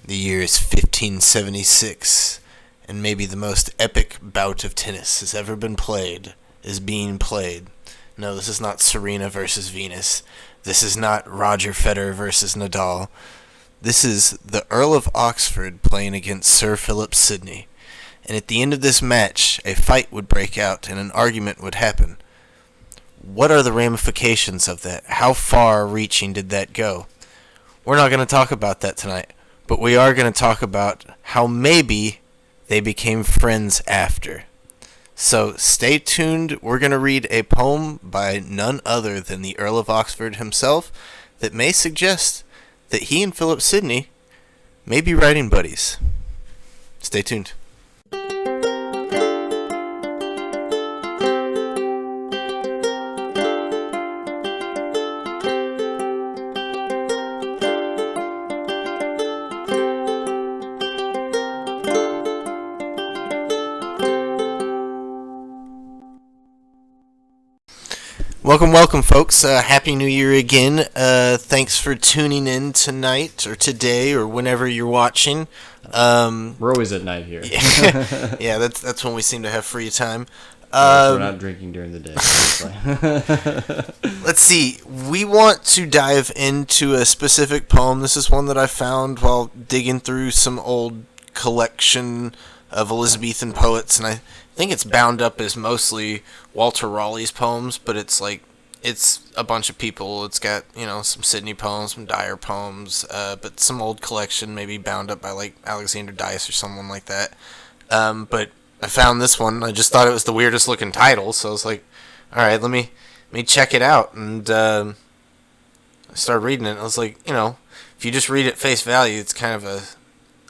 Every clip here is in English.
The year is 1576, and maybe the most epic bout of tennis has ever been played is being played. No, this is not Serena versus Venus. This is not Roger Federer versus Nadal. This is the Earl of Oxford playing against Sir Philip Sidney. And at the end of this match, a fight would break out and an argument would happen. What are the ramifications of that? How far-reaching did that go? We're not going to talk about that tonight, but we are going to talk about how maybe they became friends after. So stay tuned. We're going to read a poem by none other than the Earl of Oxford himself that may suggest that he and Philip Sidney may be writing buddies. Stay tuned. Welcome, folks. Happy New Year again. Thanks for tuning in tonight or today or whenever you're watching. We're always at night here. Yeah, that's when we seem to have free time. We're not drinking during the day. Let's see. We want to dive into a specific poem. This is one that I found while digging through some old collection of Elizabethan poets, and I think it's bound up as mostly Walter Raleigh's poems, but it's a bunch of people. It's got, some Sidney poems, some Dyer poems, but some old collection maybe bound up by like Alexander Dice or someone like that. But I found this one. I just thought it was the weirdest looking title, so I was like, all right, let me check it out. And I started reading it, and I was like, if you just read it face value, it's kind of a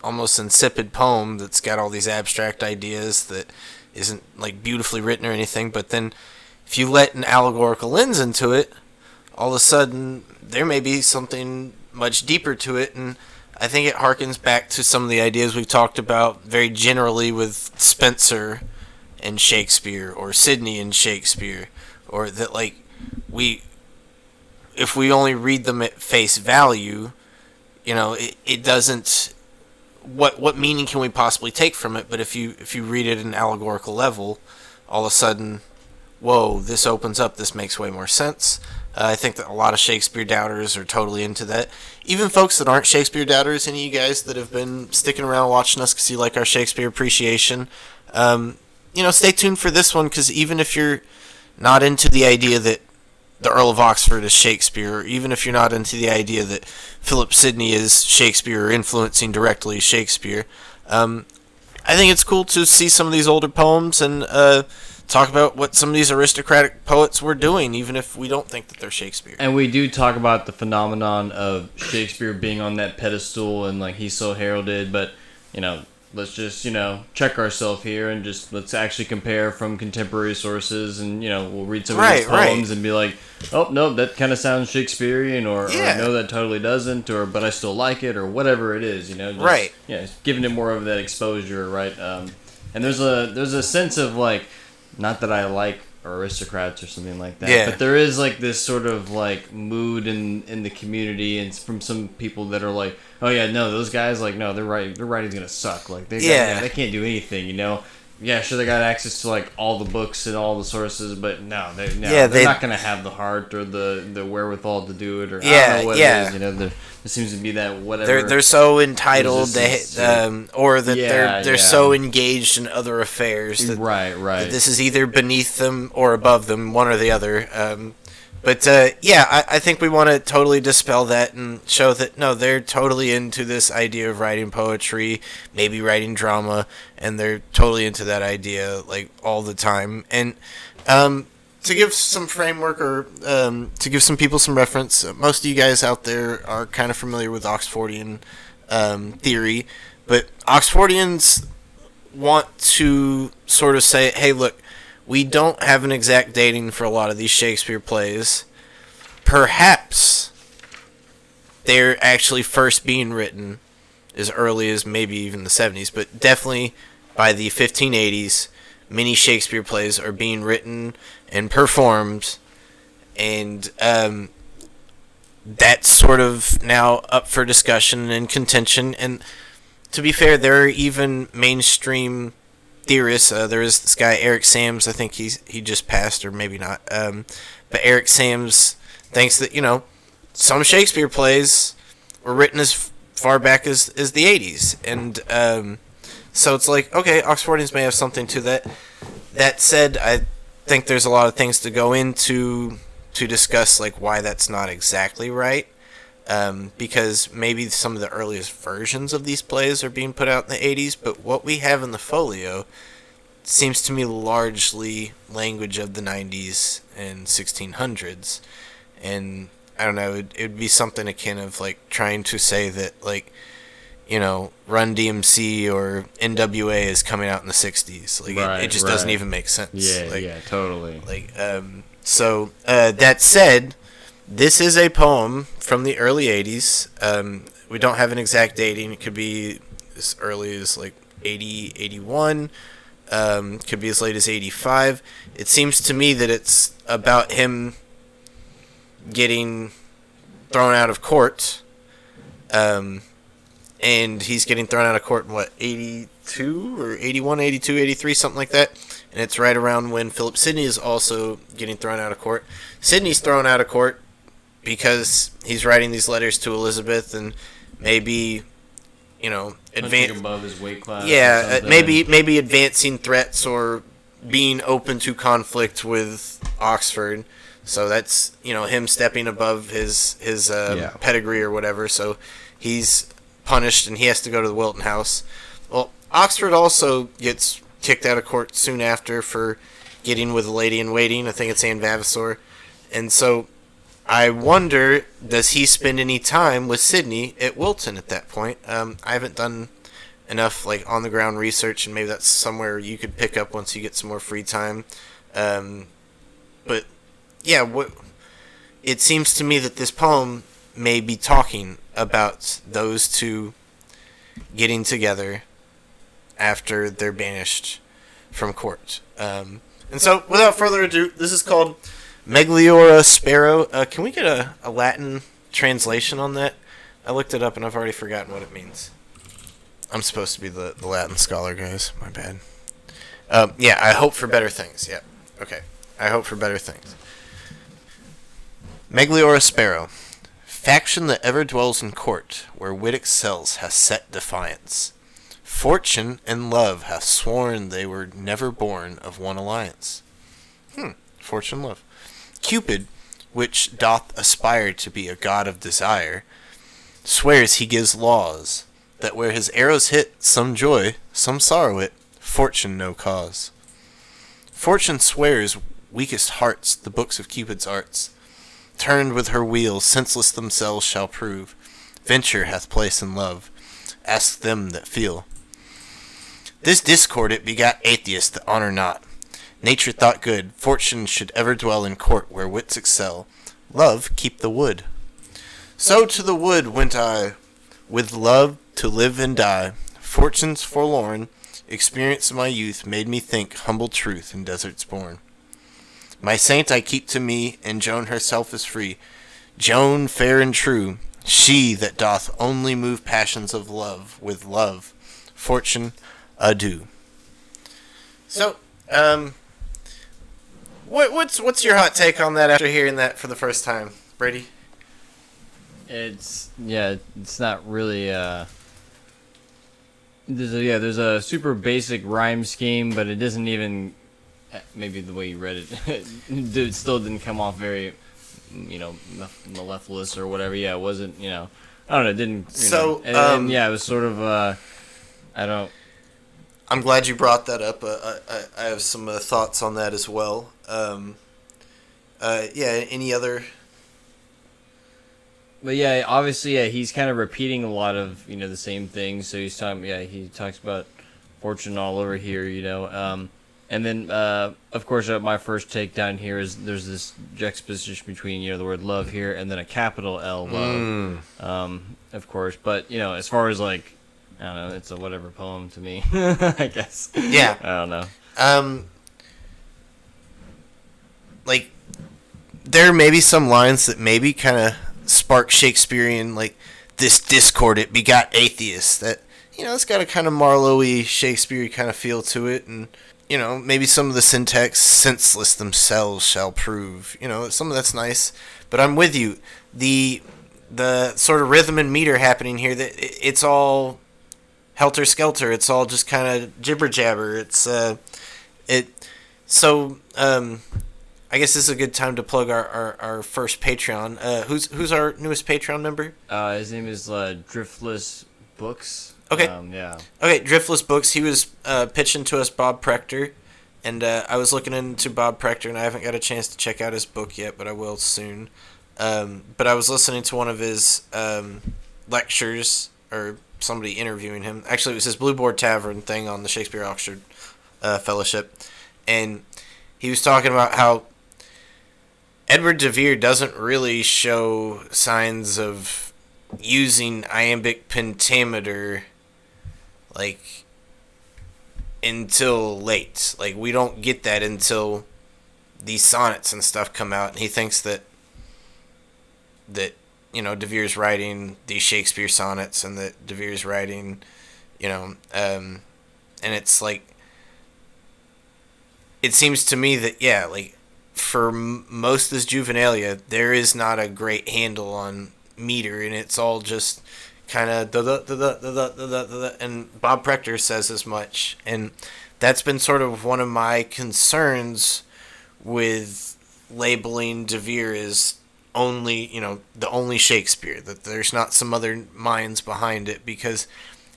almost insipid poem that's got all these abstract ideas that isn't like beautifully written or anything, but then if you let an allegorical lens into it, all of a sudden there may be something much deeper to it, and I think it harkens back to some of the ideas we've talked about very generally with Spenser and Shakespeare, or Sidney and Shakespeare, or that if we only read them at face value, it doesn't. What meaning can we possibly take from it? But if you read it at an allegorical level, all of a sudden, whoa, this opens up. This makes way more sense. I think that a lot of Shakespeare doubters are totally into that. Even folks that aren't Shakespeare doubters, any of you guys that have been sticking around watching us because you like our Shakespeare appreciation, stay tuned for this one, because even if you're not into the idea that the Earl of Oxford is Shakespeare, or even if you're not into the idea that Philip Sidney is Shakespeare or influencing directly Shakespeare, I think it's cool to see some of these older poems and talk about what some of these aristocratic poets were doing, even if we don't think that they're Shakespeare. And we do talk about the phenomenon of Shakespeare being on that pedestal and like he's so heralded, but let's just check ourselves here and just let's actually compare from contemporary sources, and we'll read some of these poems and be like, oh no, that kind of sounds Shakespearean, or no, that totally doesn't, or but I still like it, or whatever it is, giving it more of that exposure, right? And there's a sense of like, not that I like aristocrats or something like that, but there is like this sort of like mood in the community, and from some people that are like, oh yeah, no, those guys, like, no, their writing's gonna suck, like they can't do anything, Yeah, sure, they got access to like all the books and all the sources, but they're not gonna have the heart or the wherewithal to do it, or I don't know what it is, there seems to be that whatever. They're so entitled, or that they're so engaged in other affairs that, that this is either beneath them or above them, one or the other. I think we want to totally dispel that and show that, no, they're totally into this idea of writing poetry, maybe writing drama, and they're totally into that idea, like, all the time. And to give some framework, or to give some people some reference, most of you guys out there are kind of familiar with Oxfordian theory, but Oxfordians want to sort of say, hey, look, we don't have an exact dating for a lot of these Shakespeare plays. Perhaps they're actually first being written as early as maybe even the 70s, but definitely by the 1580s, many Shakespeare plays are being written and performed, and that's sort of now up for discussion and contention. And to be fair, there are even mainstream theorists. There is this guy Eric Sams. I think he just passed, or maybe not. But Eric Sams thinks that some Shakespeare plays were written as far back as the 80s, and so it's like, okay, Oxfordians may have something to that. That said, I think there's a lot of things to go into to discuss like why that's not exactly right. Because maybe some of the earliest versions of these plays are being put out in the 80s, but what we have in the folio seems to me largely language of the 90s and 1600s. And I don't know, it would be something akin of like trying to say that like, Run DMC or NWA is coming out in the 60s. Like it just doesn't even make sense. Yeah, totally. So that said, this is a poem from the early 80s. We don't have an exact dating. It could be as early as like 80, 81. Could be as late as 85. It seems to me that it's about him getting thrown out of court. And he's getting thrown out of court in 82 or 81, 82, 83, something like that. And it's right around when Philip Sidney is also getting thrown out of court. Sidney's thrown out of court because he's writing these letters to Elizabeth and maybe, Punching above his weight class. Yeah, maybe advancing threats or being open to conflict with Oxford. So that's him stepping above his pedigree or whatever. So he's punished and he has to go to the Wilton House. Well, Oxford also gets kicked out of court soon after for getting with a lady in waiting. I think it's Anne Vavasor, and so I wonder, does he spend any time with Sidney at Wilton at that point? I haven't done enough on the ground research, and maybe that's somewhere you could pick up once you get some more free time. But yeah, it seems to me that this poem may be talking about those two getting together after they're banished from court. And so, without further ado, this is called Megor Sparrow. Can we get a Latin translation on that? I looked it up and I've already forgotten what it means. I'm supposed to be the Latin scholar, guys. My bad. Yeah, I hope for better things. Yeah. Okay. I hope for better things. Megor Sparrow. Faction that ever dwells in court, where wit excels, hath set defiance. Fortune and love hath sworn they were never born of one alliance. Fortune, love. Cupid, which doth aspire to be a god of desire, swears he gives laws, that where his arrows hit, some joy, some sorrow it, fortune no cause. Fortune swears weakest hearts the books of Cupid's arts, turned with her wheel, senseless themselves shall prove. Venture hath place in love, ask them that feel. This discord it begot atheists that honor not. Nature thought good, fortune should ever dwell in court where wits excel. Love keep the wood. So to the wood went I, with love to live and die. Fortune's forlorn experience of my youth made me think humble truth in deserts born. My saint I keep to me, and Joan herself is free. Joan fair and true, she that doth only move passions of love with love. Fortune, adieu. So, what's your hot take on that after hearing that for the first time, Brady? It's not really there's a super basic rhyme scheme, but it doesn't even, maybe the way you read it still didn't come off very mellifluous or whatever. Yeah, it wasn't, I don't know, it didn't, and it was sort of I'm glad you brought that up. I have some thoughts on that as well. Any other? But yeah, obviously, he's kind of repeating a lot of, the same things. So he's talking, he talks about fortune all over here, and then, of course, my first take down here is there's this juxtaposition between, the word love here and then a capital L, love, of course. But, as far as, I don't know, it's a whatever poem to me, I guess. Yeah. I don't know. There may be some lines that maybe kind of spark Shakespearean, this discord, it begot atheists, that, it's got a kind of Marlowe-y, Shakespeare kind of feel to it, and maybe some of the syntax senseless themselves shall prove. Some of that's nice, but I'm with you. The sort of rhythm and meter happening here, that it's all helter skelter. It's all just kind of jibber jabber. I guess this is a good time to plug our first Patreon. Who's our newest Patreon member? His name is Driftless Books. Okay. Yeah. Okay, Driftless Books. He was pitching to us Bob Prechter, and I was looking into Bob Prechter, and I haven't got a chance to check out his book yet, but I will soon. But I was listening to one of his lectures, or somebody interviewing him. Actually, it was his Blue Board Tavern thing on the Shakespeare Oxford Fellowship, and he was talking about how Edward Devere doesn't really show signs of using iambic pentameter until late. We don't get that until these sonnets and stuff come out, and he thinks that Devere's writing these Shakespeare sonnets, and that Devere's writing, and it's it seems to me that, for most of this Juvenilia, there is not a great handle on meter, and it's all just kind of and Bob Prechter says as much, and that's been sort of one of my concerns with labeling Devere as only, the only Shakespeare, that there's not some other minds behind it, because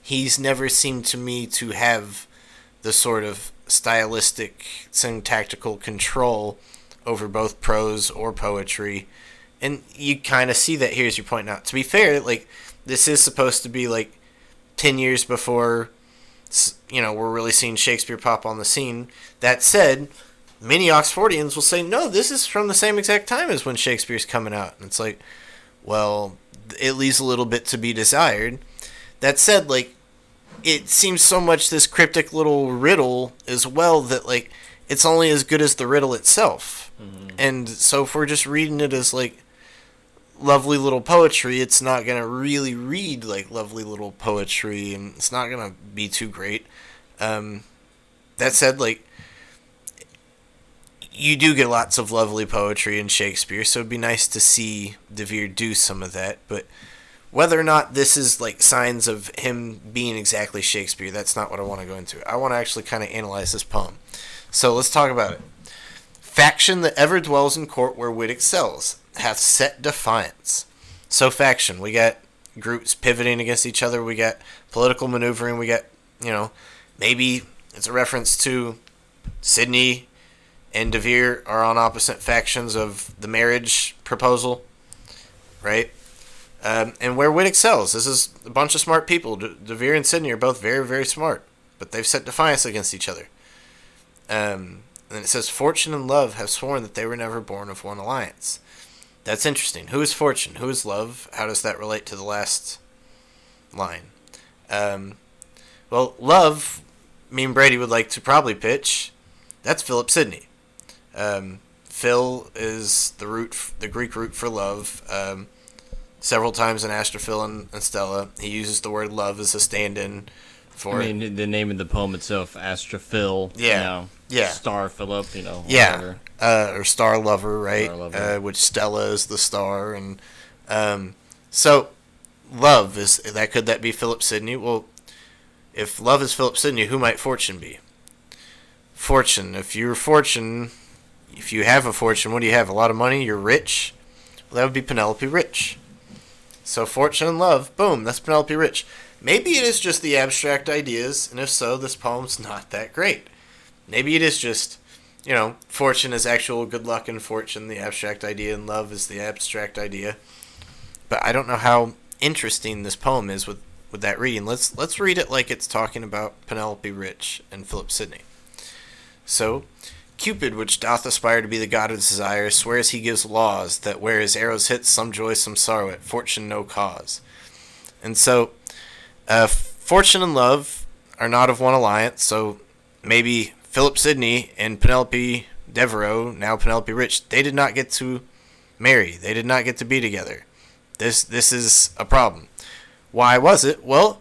he's never seemed to me to have the sort of stylistic, syntactical control over both prose or poetry. And you kind of see that here, as you're pointing out. To be fair, this is supposed to be 10 years before, we're really seeing Shakespeare pop on the scene. That said, many Oxfordians will say, no, this is from the same exact time as when Shakespeare's coming out. And it's well, it leaves a little bit to be desired. That said, it seems so much this cryptic little riddle as well that, it's only as good as the riddle itself. Mm-hmm. And so if we're just reading it as, lovely little poetry, it's not going to really read like lovely little poetry, and it's not going to be too great. That said, you do get lots of lovely poetry in Shakespeare, so it'd be nice to see Devere do some of that, but whether or not this is signs of him being exactly Shakespeare, that's not what I want to go into. I want to actually kind of analyze this poem. So let's talk about it. Faction that ever dwells in court where wit excels hath set defiance. So faction, we got groups pivoting against each other, we got political maneuvering, we got, maybe it's a reference to Sidney and Devere are on opposite factions of the marriage proposal, right? And where wit excels. This is a bunch of smart people. Devere and Sidney are both very, very smart, but they've set defiance against each other. And it says, Fortune and Love have sworn that they were never born of one alliance. That's interesting. Who is Fortune? Who is Love? How does that relate to the last line? Well, Love, me and Brady would like to probably pitch. That's Philip Sidney. Phil is the Greek root for love. Several times in Astrophil and Stella, he uses the word love as a stand-in for. I mean, the name of the poem itself, Astrophil. Yeah. Star Philip. Yeah. Or Star Lover, right? Star Lover. Which Stella is the star, and so love is that. Could that be Philip Sidney? Well, if love is Philip Sidney, who might Fortune be? Fortune. If you have a fortune, what do you have? A lot of money? You're rich? Well, that would be Penelope Rich. So Fortune and Love, boom, that's Penelope Rich. Maybe it is just the abstract ideas, and if so, this poem's not that great. Maybe it is just, fortune is actual good luck and fortune, the abstract idea, and love is the abstract idea. But I don't know how interesting this poem is with that reading. Let's read it like it's talking about Penelope Rich and Philip Sidney. So, Cupid, which doth aspire to be the god of desire, swears he gives laws, that where his arrows hit, some joy, some sorrow, at fortune no cause. And so, Fortune and Love are not of one alliance, so maybe Philip Sidney and Penelope Devereux, now Penelope Rich, they did not get to marry. They did not get to be together. This is a problem. Why was it? Well,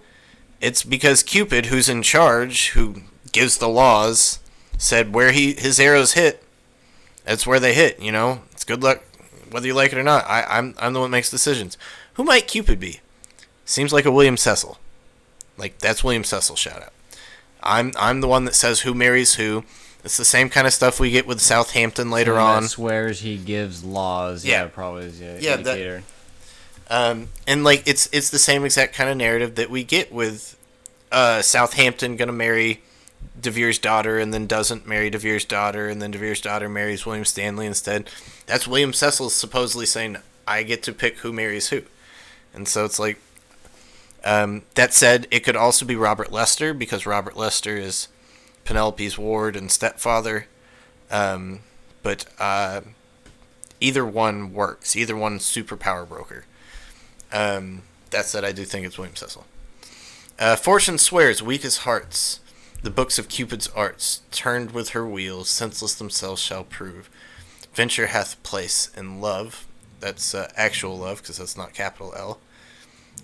It's because Cupid, who's in charge, who gives the laws, said where his arrows hit, that's where they hit. It's good luck whether you like it or not. I'm the one that makes decisions. Who might Cupid be? Seems like a William Cecil. Like, that's William Cecil, shout out. I'm the one that says who marries who. It's the same kind of stuff we get with Southampton later on. Swears he gives laws. Yeah, probably is indicator. And like it's the same exact kind of narrative that we get with Southampton gonna marry Devere's daughter and then doesn't marry Devere's daughter, and then Devere's daughter marries William Stanley instead. That's William Cecil supposedly saying, I get to pick who marries who. And so it's like, that said, it could also be Robert Lester, because Robert Lester is Penelope's ward and stepfather. But either one works. Either one's super power broker. That said, I do think it's William Cecil. Fortune swears, weak as hearts, the books of Cupid's arts, turned with her wheels, senseless themselves shall prove. Venture hath place in love. That's actual love, because that's not capital L.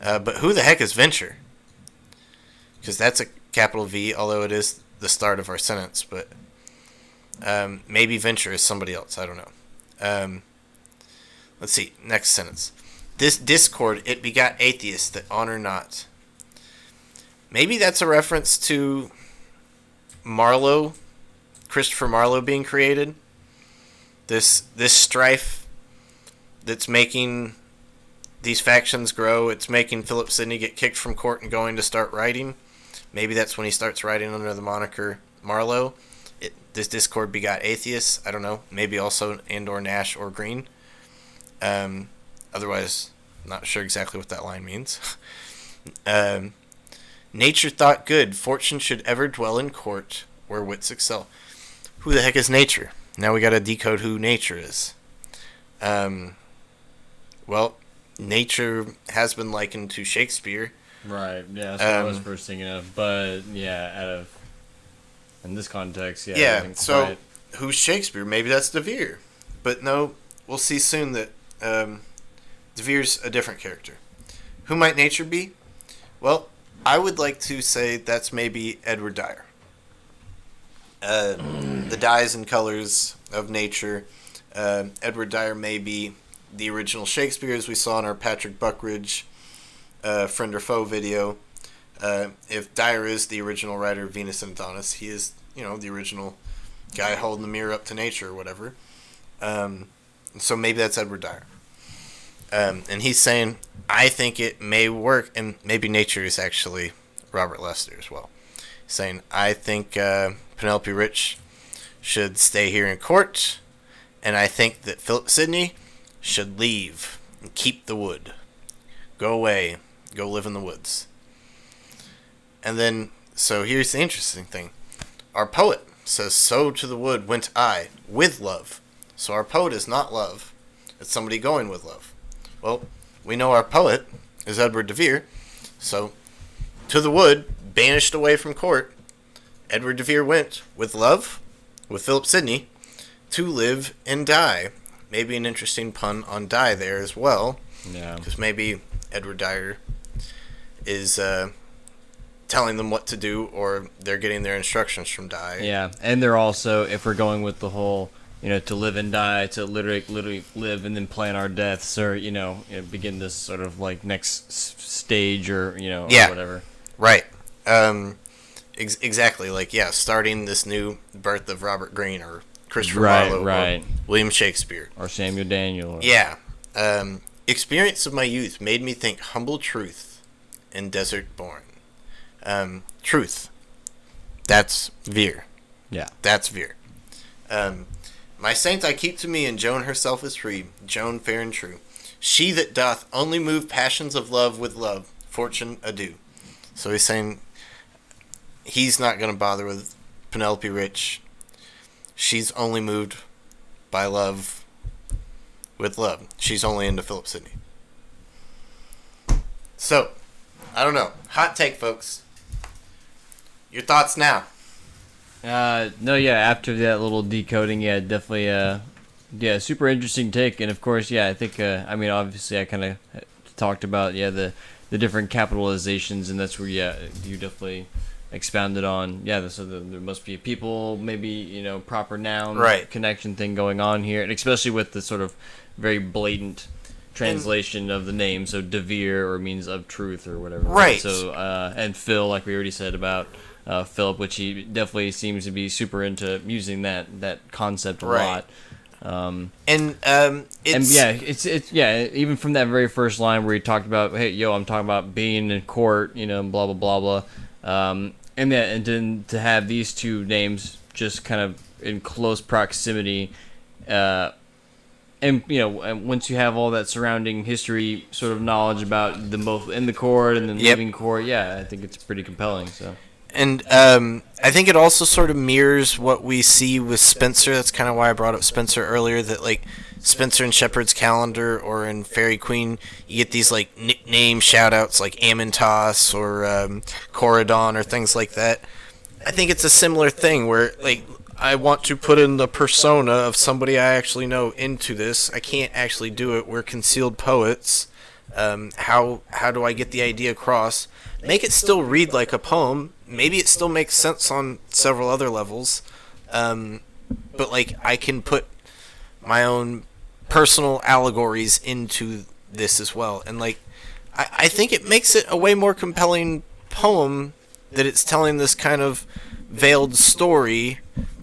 But who the heck is Venture? Because that's a capital V, although it is the start of our sentence. But maybe Venture is somebody else. I don't know. Let's see. Next sentence. This discord, it begot atheists that honor not. Maybe that's a reference to Marlowe, Christopher Marlowe being created. This strife that's making these factions grow. It's making Philip Sidney get kicked from court and going to start writing. Maybe that's when he starts writing under the moniker Marlowe. This discord begot atheists. I don't know. Maybe also and/or Nash or Green. Otherwise, not sure exactly what that line means. Nature thought good, fortune should ever dwell in court where wits excel. Who the heck is nature? Now we gotta decode who nature is. Well, nature has been likened to Shakespeare. Right, yeah, that's what I was first thinking of. But, yeah, in this context, yeah. Yeah, so who's Shakespeare? Maybe that's Devere. But no, we'll see soon that Devere's a different character. Who might nature be? Well, I would like to say that's maybe Edward Devere. The dyes and colors of nature. Edward Devere may be the original Shakespeare, as we saw in our Patrick Buckridge Friend or Foe video. If Devere is the original writer of Venus and Adonis, he is, the original guy holding the mirror up to nature or whatever. So maybe that's Edward Devere. And he's saying, I think it may work, and maybe nature is actually Robert Lester as well. He's saying, I think Penelope Rich should stay here in court, and I think that Philip Sidney should leave and keep the wood. Go away. Go live in the woods. And then, so here's the interesting thing. Our poet says, so to the wood went I, with love. So our poet is not love. It's somebody going with love. Well, we know our poet is Edward Devere. So, to the wood, banished away from court, Edward Devere went, with love, with Philip Sidney, to live and die. Maybe an interesting pun on die there as well. Yeah. Because maybe Edward Devere is telling them what to do, or they're getting their instructions from die. Yeah, and they're also, if we're going with the whole, to live and die, to literally live and then plan our deaths, or, begin this sort of, like, next stage, or, or whatever. Right. Exactly. Like, starting this new birth of Robert Greene, or Christopher Marlowe, or William Shakespeare. Or Samuel Daniel. Yeah. Experience of my youth made me think humble truth in desert born. Truth. That's Veer. Yeah. That's Veer. My saint I keep to me, and Joan herself is free, Joan fair and true. She that doth only move passions of love with love, fortune adieu. So he's saying he's not going to bother with Penelope Rich. She's only moved by love with love. She's only into Philip Sidney. So, I don't know. Hot take, folks. Your thoughts now? No, yeah, after that little decoding, yeah, definitely, super interesting take. And of course, yeah, I think, obviously I kind of talked about, the the different capitalizations, and that's where you definitely expounded on so there must be a people, maybe proper noun connection thing going on here, and especially with the sort of very blatant translation of the name, so Devere or means of truth or whatever, right? So and Phil, like we already said about Philip, which he definitely seems to be super into using that concept a lot. It's even from that very first line where he talked about, hey, I'm talking about being in court, blah blah blah blah, and then to have these two names just kind of in close proximity, and once you have all that surrounding history sort of knowledge about them both in the court and then leaving court, I think it's pretty compelling. So. And I think it also sort of mirrors what we see with Spenser. That's kind of why I brought up Spenser earlier, that like Spenser in Shepherd's Calendar or in Fairy Queen, you get these like nickname shout-outs like Amintas or Corydon or things like that. I think it's a similar thing where like I want to put in the persona of somebody I actually know into this. I can't actually do it. We're concealed poets. How do I get the idea across? Make it still read like a poem. Maybe it still makes sense on several other levels. But like I can put my own personal allegories into this as well. And like I think it makes it a way more compelling poem that it's telling this kind of veiled story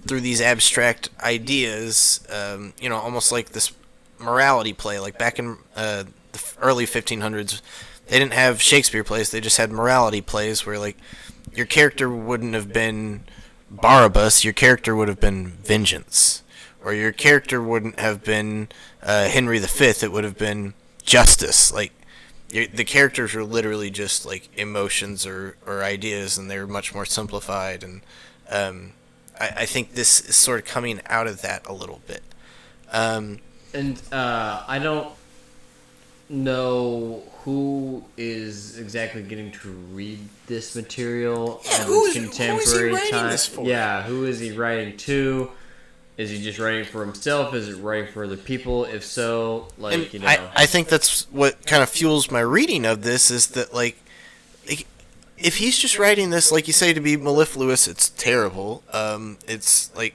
through these abstract ideas, almost like this morality play. Like back in the early 1500s, they didn't have Shakespeare plays, they just had morality plays where like your character wouldn't have been Barabbas, your character would have been Vengeance. Or your character wouldn't have been Henry V, it would have been Justice. Like the characters were literally just like emotions or ideas, and they were much more simplified. And I think this is sort of coming out of that a little bit. I don't know who is exactly getting to read this material at this contemporary time. This for? Yeah, who is he writing to? Is he just writing for himself? Is it writing for other people? If so, like, I think that's what kind of fuels my reading of this, is that like if he's just writing this, like you say, to be mellifluous, it's terrible. It's like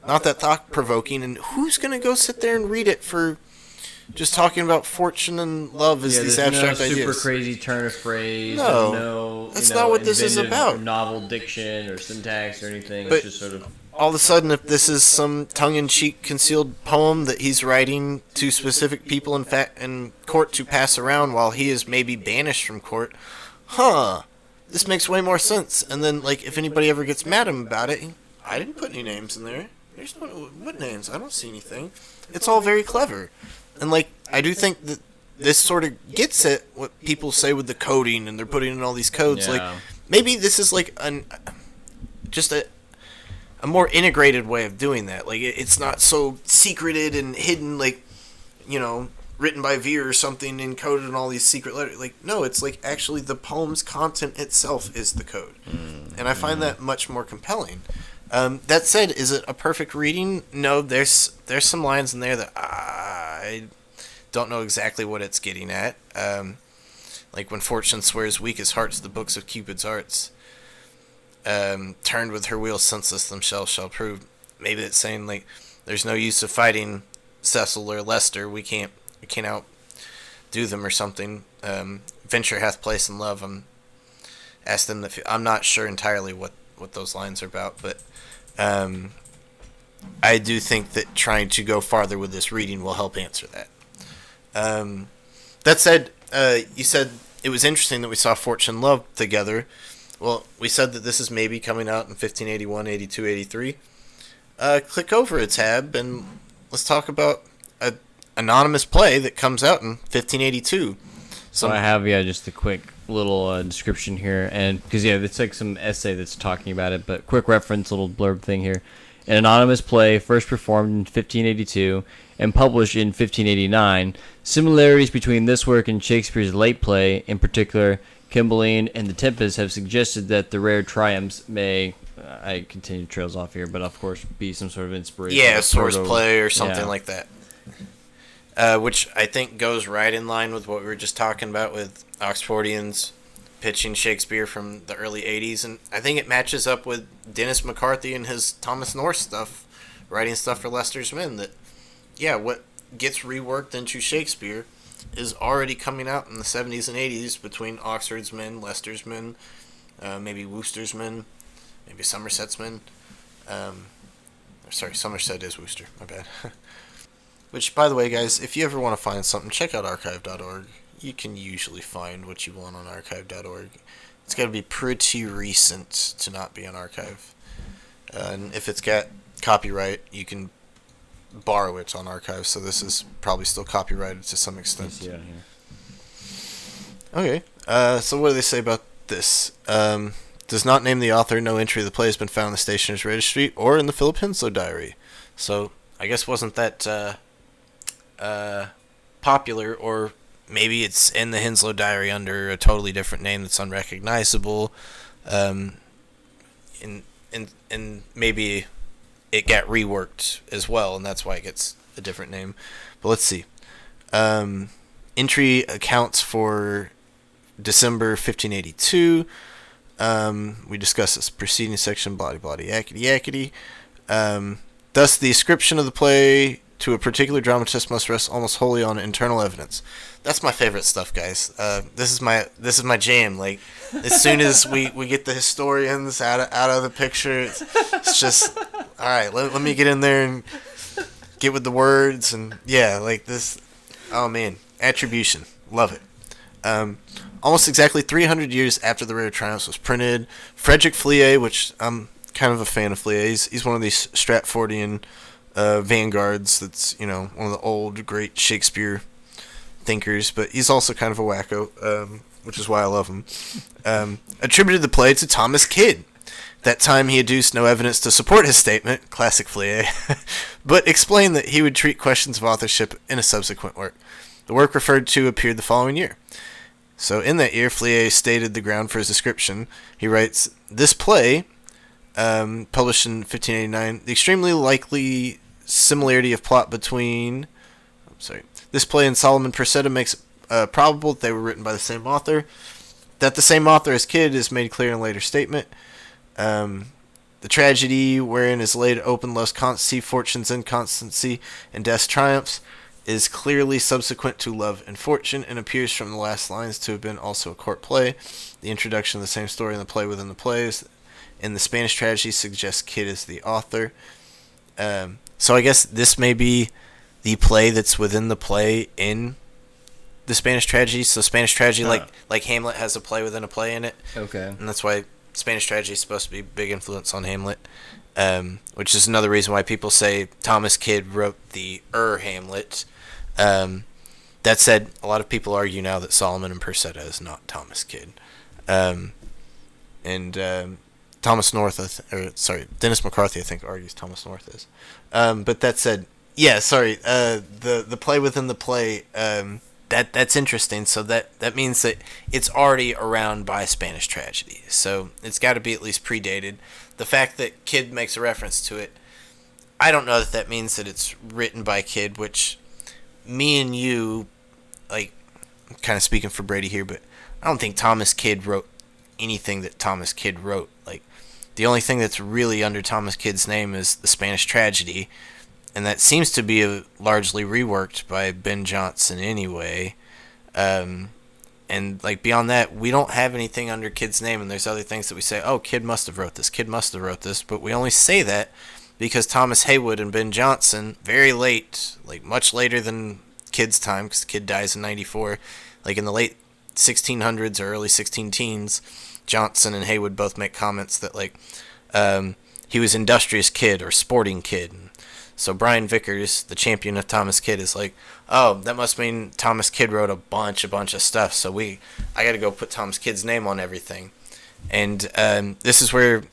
not that thought provoking, and who's gonna go sit there and read it for just talking about fortune and love as these abstract ideas? Super crazy turn of phrase. No, that's not what this is about. Novel diction or syntax or anything. But it's just sort of all of a sudden, if this is some tongue-in-cheek concealed poem that he's writing to specific people in court to pass around while he is maybe banished from court, this makes way more sense. And then, like, if anybody ever gets mad at him about it, I didn't put any names in there. There's no what names. I don't see anything. It's all very clever. And, like, I do think that this sort of gets at what people say with the coding, and they're putting in all these codes. Yeah. Like, maybe this is, like, just a more integrated way of doing that. Like, it's not so secreted and hidden, like, written by Veer or something, encoded in all these secret letters. Like, no, it's like actually the poem's content itself is the code. And I find that much more compelling. That said, is it a perfect reading? No, there's some lines in there that I don't know exactly what it's getting at. Like when fortune swears weakest hearts the books of Cupid's arts. Turned with her wheels senseless themselves shall prove. Maybe it's saying like there's no use of fighting Cecil or Lester. We can't outdo them or something. Venture hath place in love. Ask them I'm not sure entirely what those lines are about, but I do think that trying to go farther with this reading will help answer that. That said, you said it was interesting that we saw Fortune and Love together. Well, we said that this is maybe coming out in 1581, 82, 83. Click over a tab and let's talk about an anonymous play that comes out in 1582. So I have just a quick little description here, and because it's like some essay that's talking about it, but quick reference, little blurb thing here. An anonymous play first performed in 1582 and published in 1589. Similarities between this work and Shakespeare's late play, in particular Cymbeline and The Tempest, have suggested that the rare triumphs may, I continue trails off here, but of course be some sort of inspiration. Yeah, source play or something like that. which I think goes right in line with what we were just talking about with Oxfordians pitching Shakespeare from the early 80s. And I think it matches up with Dennis McCarthy and his Thomas North stuff, writing stuff for Leicester's Men, that, yeah, what gets reworked into Shakespeare is already coming out in the 70s and 80s between Oxford's Men, Leicester's Men, maybe Worcester's Men, maybe Somerset's Men. Sorry, Somerset is Worcester, my bad. Which, by the way, guys, if you ever want to find something, check out archive.org. You can usually find what you want on archive.org. It's got to be pretty recent to not be on archive. And if it's got copyright, you can borrow it on archive, so this is probably still copyrighted to some extent. Yeah. Okay, so what do they say about this? Does not name the author, no entry of the play has been found in the Stationer's Registry or in the Philip Henslow Diary. So, I guess wasn't that popular, or maybe it's in the Henslow Diary under a totally different name that's unrecognizable, and maybe it got reworked as well, and that's why it gets a different name. But let's see. Entry accounts for December 1582. We discussed this preceding section, blah, blah, yakety, yakety. Thus, the ascription of the play to a particular dramatist must rest almost wholly on internal evidence. That's my favorite stuff, guys. This is my jam. Like, as soon as we get the historians out of the picture, it's just, all right. Let me get in there and get with the words, and yeah, like this. Oh man, attribution, love it. Almost exactly 300 years after the Rare Triumphs was printed, Frederick Flier, which I'm kind of a fan of Flier. He's one of these Stratfordian vanguards. That's, you know, one of the old great Shakespeare thinkers, but he's also kind of a wacko, which is why I love him. Attributed the play to Thomas Kidd. That time he adduced no evidence to support his statement, classic Flier, but explained that he would treat questions of authorship in a subsequent work. The work referred to appeared the following year. So in that year, Flier stated the ground for his description. He writes, this play, published in 1589, the extremely likely similarity of plot between... This play and Solomon Persetta makes probable that they were written by the same author. That the same author as Kidd is made clear in a later statement. The tragedy wherein is laid open love's constancy, fortune's inconstancy, and death's triumphs is clearly subsequent to Love and Fortune, and appears from the last lines to have been also a court play. The introduction of the same story in the play within the plays in the Spanish tragedy suggests Kidd is the author. So I guess this may be the play that's within the play in the Spanish tragedy. So Spanish tragedy, like Hamlet, has a play within a play in it. Okay. And that's why Spanish tragedy is supposed to be a big influence on Hamlet. Which is another reason why people say Thomas Kidd wrote the Hamlet. That said, a lot of people argue now that Solomon and Persetta is not Thomas Kidd. Thomas North, Dennis McCarthy, I think, argues Thomas North is. But that said, yeah, sorry, the play within the play, that's interesting. So that means that it's already around by Spanish tragedy. So it's got to be at least predated. The fact that Kidd makes a reference to it, I don't know that means that it's written by Kidd, which me and you, like, I'm kind of speaking for Brady here, but I don't think Thomas Kidd wrote anything that Thomas Kidd wrote. Like, the only thing that's really under Thomas Kidd's name is the Spanish tragedy, and that seems to be largely reworked by Ben Jonson anyway. And like beyond that, we don't have anything under Kidd's name, and there's other things that we say, oh, Kidd must have wrote this, Kidd must have wrote this, but we only say that because Thomas Heywood and Ben Jonson, very late, like much later than Kidd's time, because Kidd dies in 94, like in the late 1600s or early 16 teens, Jonson and Heywood both make comments that like he was industrious Kidd or sporting Kidd. So Brian Vickers, the champion of Thomas Kidd, is like, oh, that must mean Thomas Kidd wrote a bunch of stuff. So I got to go put Thomas Kidd's name on everything. And this is where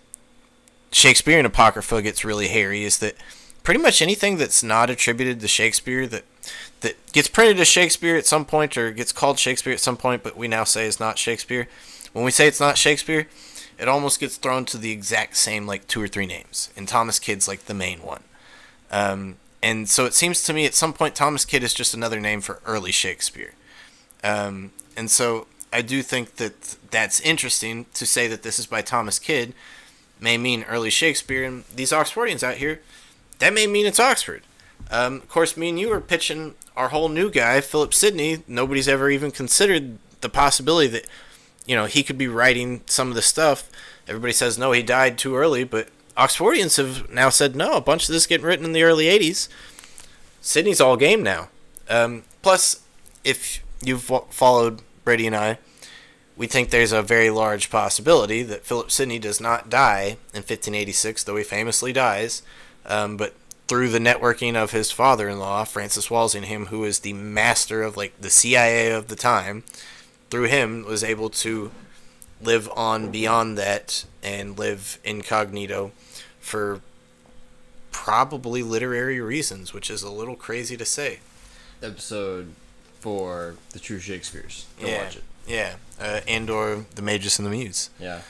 Shakespearean Apocrypha gets really hairy, is that pretty much anything that's not attributed to Shakespeare, that gets printed as Shakespeare at some point or gets called Shakespeare at some point, but we now say is not Shakespeare. When we say it's not Shakespeare, it almost gets thrown to the exact same like 2 or 3 names. And Thomas Kidd's like the main one. And so it seems to me at some point Thomas Kidd is just another name for early Shakespeare. And so I do think that that's interesting to say that this is by Thomas Kidd may mean early Shakespeare. And these Oxfordians out here, that may mean it's Oxford. Of course, me and you are pitching our whole new guy, Philip Sidney. Nobody's ever even considered the possibility that, he could be writing some of the stuff. Everybody says, no, he died too early, but Oxfordians have now said, no, a bunch of this getting written in the early 80s. Sidney's all game now. Plus, if you've followed Brady and I, we think there's a very large possibility that Philip Sidney does not die in 1586, though he famously dies, but through the networking of his father-in-law, Francis Walsingham, who is the master of the CIA of the time, through him was able to live on beyond that and live incognito for probably literary reasons, which is a little crazy to say. Episode for the True Shakespeares. Go watch it. Yeah, and or The Magus and the Muse. Yeah.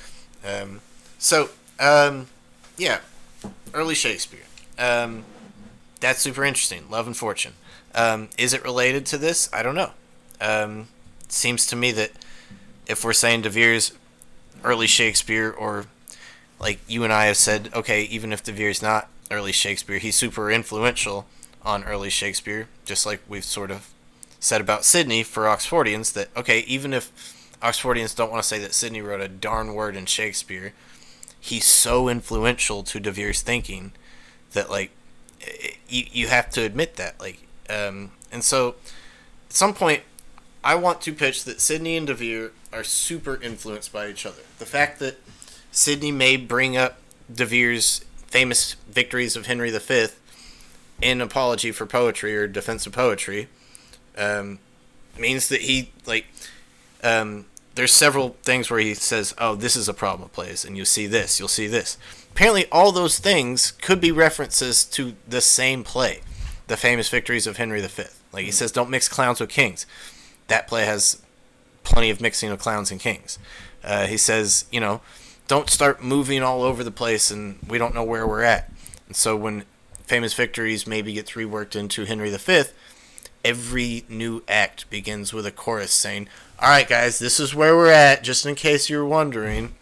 Early Shakespeare. That's super interesting. Love and Fortune. Is it related to this? I don't know. Seems to me that if we're saying Devere's early Shakespeare, or like you and I have said, okay, even if Devere's not early Shakespeare, he's super influential on early Shakespeare, just like we've sort of said about Sidney for Oxfordians, that, okay, even if Oxfordians don't want to say that Sidney wrote a darn word in Shakespeare, he's so influential to Devere's thinking that, you have to admit that. And so, at some point, I want to pitch that Sidney and Devere are super influenced by each other. The fact that Sidney may bring up Devere's famous victories of Henry V in Apology for Poetry or Defense of Poetry means that he, there's several things where he says, oh, this is a problem of plays, and you'll see this. Apparently, all those things could be references to the same play, the famous victories of Henry V. He says, don't mix clowns with kings. That play has plenty of mixing of clowns and kings. He says, don't start moving all over the place and we don't know where we're at. And so when famous victories maybe gets reworked into Henry V, every new act begins with a chorus saying, all right, guys, this is where we're at, just in case you're wondering.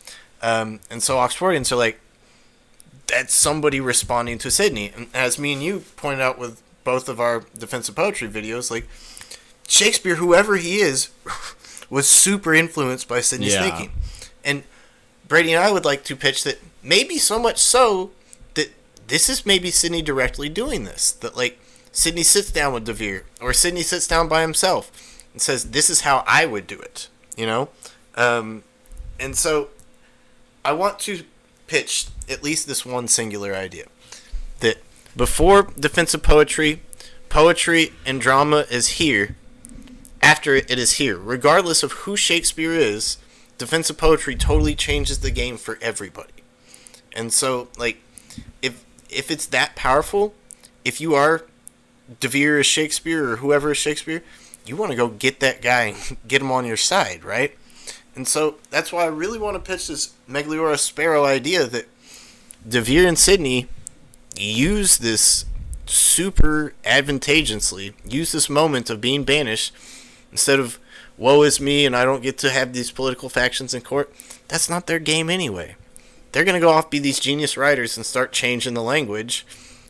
And so Oxfordians are like, that's somebody responding to Sidney. And as me and you pointed out with both of our Defense of Poetry videos, Shakespeare, whoever he is, was super influenced by Sidney's thinking. And Brady and I would like to pitch that maybe so much so that this is maybe Sidney directly doing this. That, Sidney sits down with Devere, or Sidney sits down by himself and says, this is how I would do it, And so I want to pitch at least this one singular idea. That before Defense of Poetry, poetry and drama is here. After it is here. Regardless of who Shakespeare is, Defense of Poetry totally changes the game for everybody. And so, if it's that powerful, if you are Devere is Shakespeare or whoever is Shakespeare, you want to go get that guy and get him on your side, right? And so that's why I really want to pitch this Megor Sparrow idea that Devere and Sidney use this super advantageously, use this moment of being banished. Instead of, woe is me and I don't get to have these political factions in court, that's not their game anyway. They're going to go off, be these genius writers and start changing the language,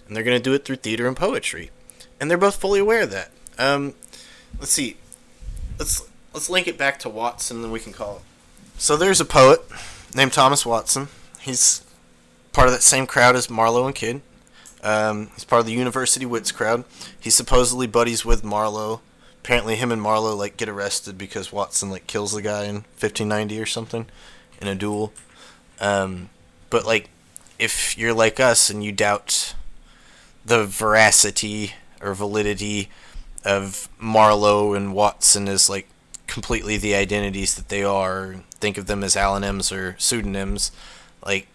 and they're going to do it through theater and poetry. And they're both fully aware of that. Let's see. Let's link it back to Watson, and then we can call it. So there's a poet named Thomas Watson. He's part of that same crowd as Marlowe and Kidd. He's part of the University Wits crowd. He's supposedly buddies with Marlowe. Apparently him and Marlowe get arrested because Watson kills the guy in 1590 or something in a duel. But if you're like us and you doubt the veracity or validity of Marlowe and Watson as completely the identities that they are, think of them as allonyms or pseudonyms, we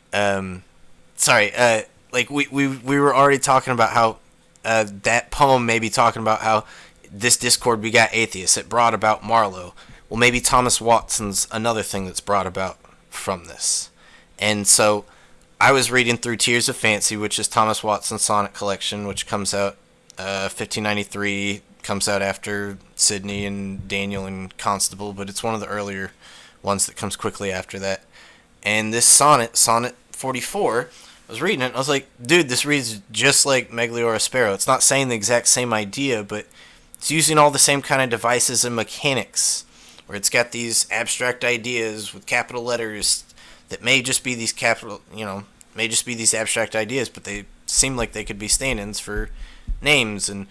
were already talking about how that poem may be talking about how this discord begat atheists. It brought about Marlowe. Well, maybe Thomas Watson's another thing that's brought about from this. And so I was reading through Tears of Fancy, which is Thomas Watson's sonnet collection, which comes out 1593 comes out after Sidney and Daniel and Constable, but it's one of the earlier ones that comes quickly after that. And this sonnet 44, I was reading it, and I was like, dude, this reads just like Megor Sparrow. It's not saying the exact same idea, but it's using all the same kind of devices and mechanics, where it's got these abstract ideas with capital letters that may just be these may just be these abstract ideas, but they seem like they could be stand-ins for names. And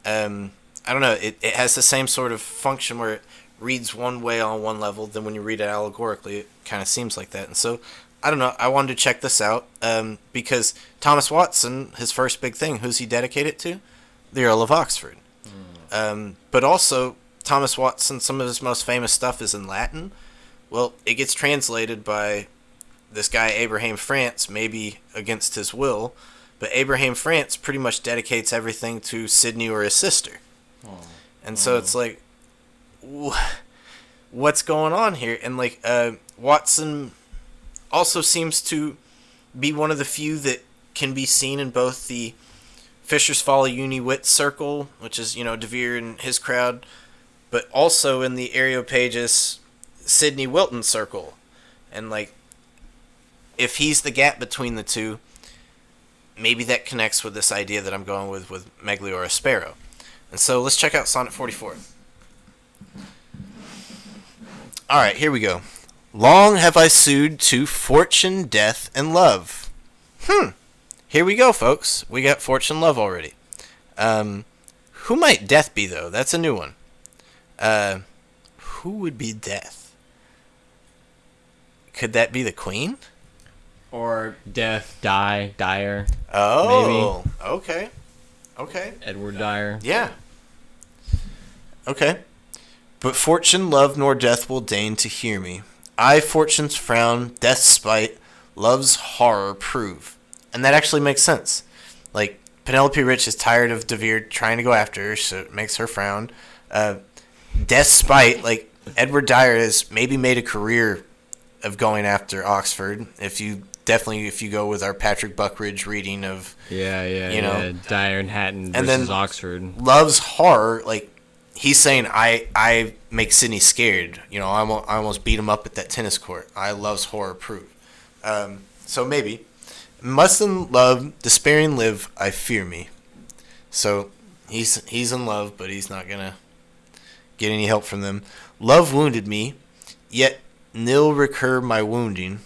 I don't know, it has the same sort of function where it reads one way on one level, then when you read it allegorically, it kind of seems like that. And so, I don't know, I wanted to check this out because Thomas Watson, his first big thing, who's he dedicated to? The Earl of Oxford. But also, Thomas Watson, some of his most famous stuff is in Latin. Well, it gets translated by this guy, Abraham France, maybe against his will, but Abraham France pretty much dedicates everything to Sidney or his sister. And so it's like, what's going on here? And like, Watson also seems to be one of the few that can be seen in both the Fisher's Folly Uni-Wit circle, which is, Devere and his crowd, but also in the Areopagus Sidney Wilton circle. And like, if he's the gap between the two, maybe that connects with this idea that I'm going with Megor Sparrow. And so let's check out Sonnet 44. Alright, here we go. Long have I sued to fortune, death, and love. Here we go, folks. We got fortune, love already. Who might death be, though? That's a new one. Who would be death? Could that be the queen? Or death, Dyer. Oh, maybe. Okay. Edward Dyer. Yeah. Okay. But fortune, love, nor death will deign to hear me. I fortune's frown, death's spite, love's horror prove. And that actually makes sense. Like, Penelope Rich is tired of Devere trying to go after her, so it makes her frown. Death's spite, like, Edward Dyer has maybe made a career of going after Oxford. If you go with our Patrick Buckridge reading of... Yeah. Dyer and Hatton versus and then Oxford. Love's horror, like, he's saying, I make Sidney scared. I almost beat him up at that tennis court. I love's horror prove. So maybe. Must in love, despairing live, I fear me. So he's in love, but he's not gonna get any help from them. Love wounded me, yet nil recur my wounding,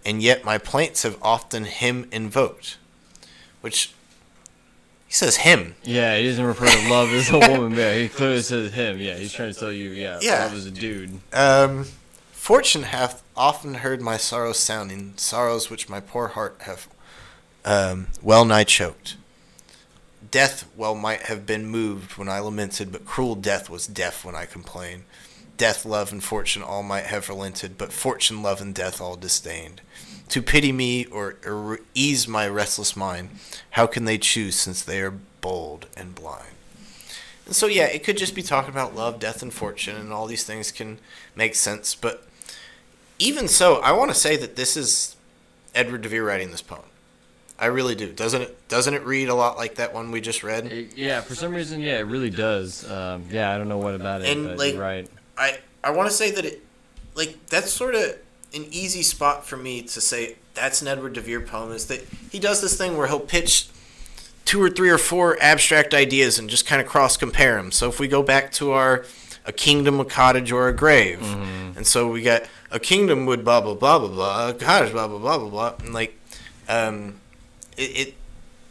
and yet my plaints have often him invoked. Which, he says him. Yeah, he doesn't refer to love as a woman, but he clearly says him. Yeah, he's trying to tell you, love is a dude. Fortune hath often heard my sorrows sounding, sorrows which my poor heart have well nigh choked. Death well might have been moved when I lamented, but cruel death was deaf when I complained. Death, love, and fortune all might have relented, but fortune, love, and death all disdained. To pity me or ease my restless mind, how can they choose since they are bold and blind? And so, yeah, it could just be talking about love, death, and fortune, and all these things can make sense. But even so, I want to say that this is Edward Devere writing this poem. I really do. Doesn't it read a lot like that one we just read? For some reason, it really does. I don't know what about it, and, but you're right. I want to say that that's sort of an easy spot for me to say that's an Edward Devere poem, is that he does this thing where he'll pitch 2 or 3 or 4 abstract ideas and just kind of cross-compare them. So if we go back to a kingdom, a cottage, or a grave, and so we got a kingdom would blah, blah, blah, blah, blah, a cottage, blah, blah, blah, blah, blah, and like,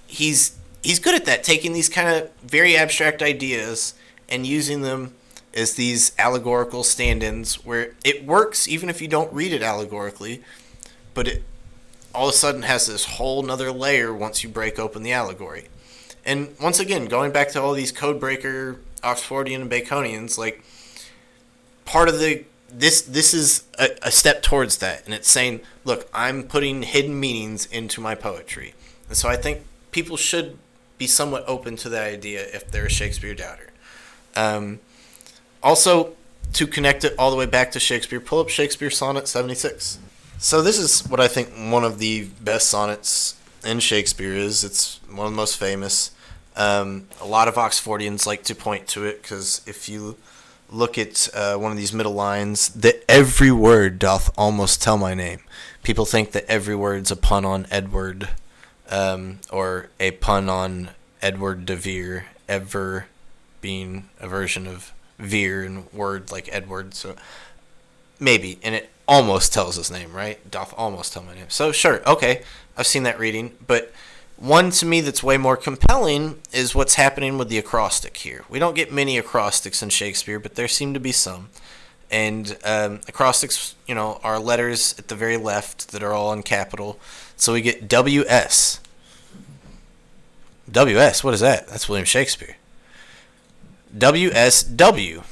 he's good at that, taking these kind of very abstract ideas and using them as these allegorical stand-ins where it works even if you don't read it allegorically, but it all of a sudden has this whole nother layer once you break open the allegory. And once again, going back to all these codebreaker Oxfordian and Baconians, like, part of this is a step towards that, and it's saying, look, I'm putting hidden meanings into my poetry. And so I think people should be somewhat open to that idea if they're a Shakespeare doubter. Also, to connect it all the way back to Shakespeare, pull up Shakespeare Sonnet 76. So this is what I think one of the best sonnets in Shakespeare is. It's one of the most famous. A lot of Oxfordians like to point to it because if you look at one of these middle lines, that every word doth almost tell my name. People think that every word's a pun on Edward, or a pun on Edward Devere, ever being a version of Vere and word like Edward. So maybe, and it almost tells his name, right? Doth almost tell my name. So sure, okay, I've seen that reading, but one to me that's way more compelling is what's happening with the acrostic here. We don't get many acrostics in Shakespeare, but there seem to be some. And acrostics, are letters at the very left that are all in capital. So we get WS. WS, what is that? That's William Shakespeare. WSW.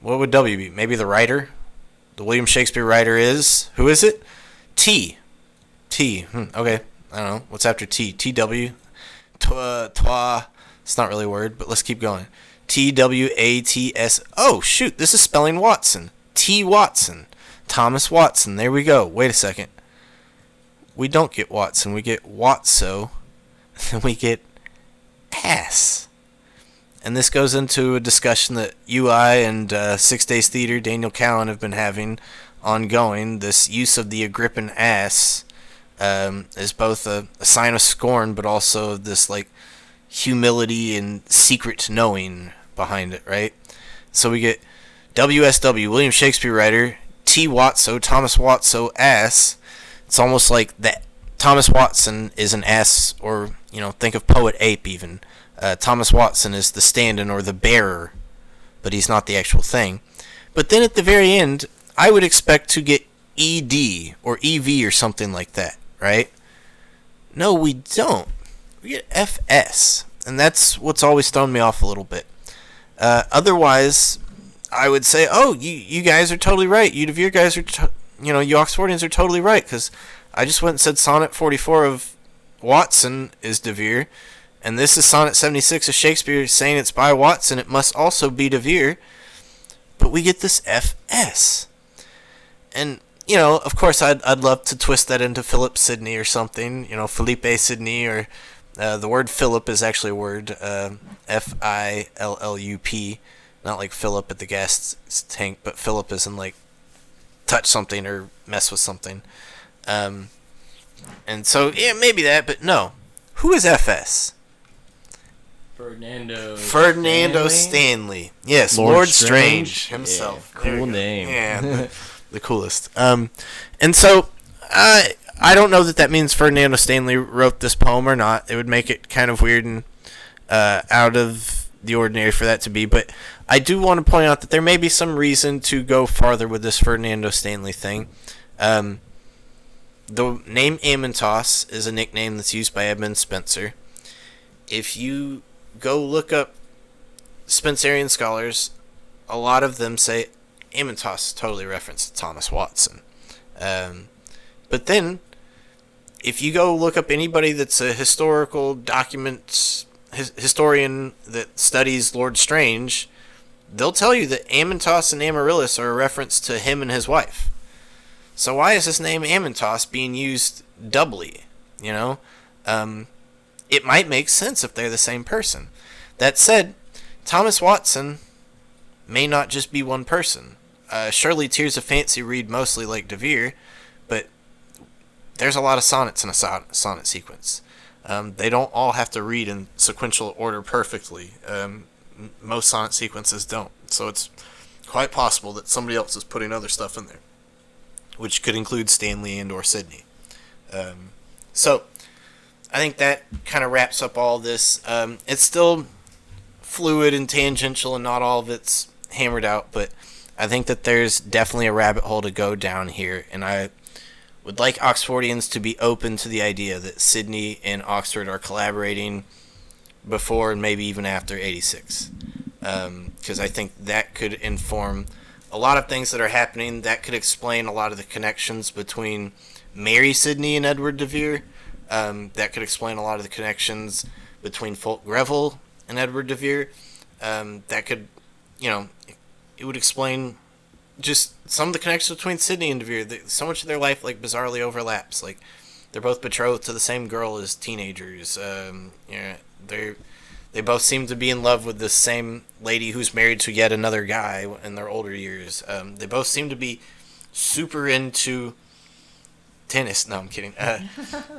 What would W be? Maybe the writer? The William Shakespeare writer is, who is it? T. Okay. I don't know. What's after T? TW? Twa. It's not really a word, but let's keep going. TWATS. Oh, shoot. This is spelling Watson. T. Watson. Thomas Watson. There we go. Wait a second. We don't get Watson. We get Watso. And we get ass. And this goes into a discussion that UI and 6 Days Theater, Daniel Cowan, have been having ongoing. This use of the Agrippin ass is both a sign of scorn, but also this humility and secret knowing behind it, right? So we get WSW, William Shakespeare writer, T. Watso, Thomas Watso, ass. It's almost like that Thomas Watson is an ass, or think of Poet Ape even. Thomas Watson is the stand-in or the bearer, but he's not the actual thing. But then at the very end, I would expect to get ED or EV or something like that, right? No, we don't. We get FS, and that's what's always thrown me off a little bit. Otherwise, I would say, oh, you guys are totally right. You Devere guys are, you Oxfordians are totally right, because I just went and said Sonnet 44 of Watson is Devere, and this is Sonnet 76 of Shakespeare saying it's by Watson. It must also be Devere, but we get this FS. And, of course, I'd love to twist that into Philip Sidney or something, Felipe Sidney, or the word Philip is actually a word, Fillup, not like Philip at the gas tank, but Philip is in touch something or mess with something. And so, yeah, maybe that, but no. Who is FS? Ferdinando Stanley. Yes, Lord Strange himself. Yeah, cool name. Yeah, the coolest. And so, I don't know that means Ferdinando Stanley wrote this poem or not. It would make it kind of weird and out of the ordinary for that to be, but I do want to point out that there may be some reason to go farther with this Ferdinando Stanley thing. The name Amyntas is a nickname that's used by Edmund Spenser. If you go look up Spenserian scholars, a lot of them say Amyntas is totally referenced to Thomas Watson. But then, if you go look up anybody that's a historian that studies Lord Strange, they'll tell you that Amyntas and Amaryllis are a reference to him and his wife. So why is this name Amyntas being used doubly? It might make sense if they're the same person. That said, Thomas Watson may not just be one person. Surely Tears of Fancy read mostly like Devere, but there's a lot of sonnets in a sonnet sequence. They don't all have to read in sequential order perfectly. Most sonnet sequences don't. So it's quite possible that somebody else is putting other stuff in there, which could include Stanley and or Sidney. So I think that kind of wraps up all this. It's still fluid and tangential, and not all of it's hammered out, but I think that there's definitely a rabbit hole to go down here, and I would like Oxfordians to be open to the idea that Sidney and Oxford are collaborating before and maybe even after 86. Because I think that could inform a lot of things that are happening. That could explain a lot of the connections between Mary Sidney and Edward Devere. That could explain a lot of the connections between Fulk Greville and Edward Devere. That could, it would explain just some of the connections between Sidney and Devere. So much of their life bizarrely overlaps. They're both betrothed to the same girl as teenagers. They're They both seem to be in love with the same lady who's married to yet another guy in their older years. They both seem to be super into tennis. No, I'm kidding.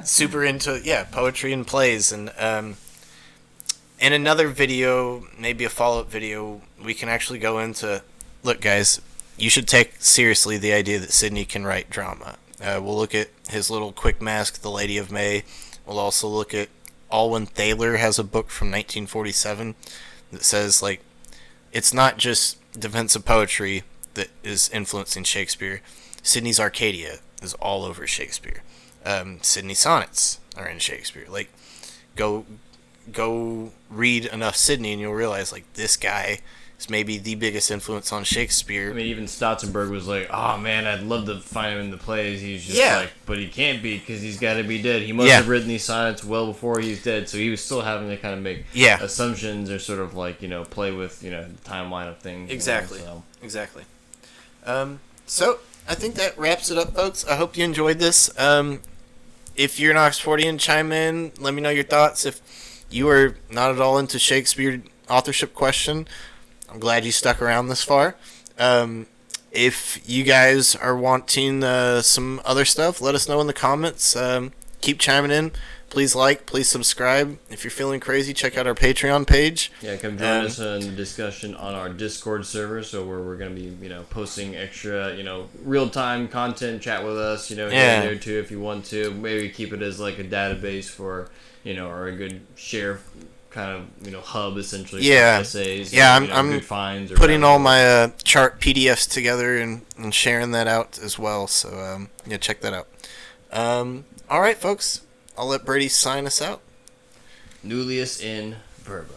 Super into poetry and plays. And in another video, maybe a follow-up video, we can actually go into. Look, guys, you should take seriously the idea that Sidney can write drama. We'll look at his little quick mask, The Lady of May. We'll also look at Alwyn Thaler has a book from 1947 that says, like, it's not just defensive poetry that is influencing Shakespeare. Sidney's Arcadia is all over Shakespeare. Sidney's sonnets are in Shakespeare. Like, go read enough Sidney and you'll realize, like, this guy is maybe the biggest influence on Shakespeare. I mean, even Stotzenberg was like, oh man, I'd love to find him in the plays. He's just like, but he can't be because he's got to be dead. He must have written these sonnets well before he's dead, so he was still having to kind of make assumptions or sort of like, play with, the timeline of things. Exactly. Exactly. So, I think that wraps it up, folks. I hope you enjoyed this. If you're an Oxfordian, chime in. Let me know your thoughts. If you are not at all into Shakespeare authorship question, I'm glad you stuck around this far. If you guys are wanting some other stuff, let us know in the comments. Keep chiming in. Please please subscribe. If you're feeling crazy, check out our Patreon page. Yeah, come join us in the discussion on our Discord server, so where we're going to be, posting extra, real-time content, chat with us, here and there too if you want to. Maybe keep it as like a database for, or a good share kind of hub essentially for essays. Yeah, or, I'm good finds or putting all my chart PDFs together and sharing that out as well. So check that out. All right, folks. I'll let Brady sign us out. Nullius in verba.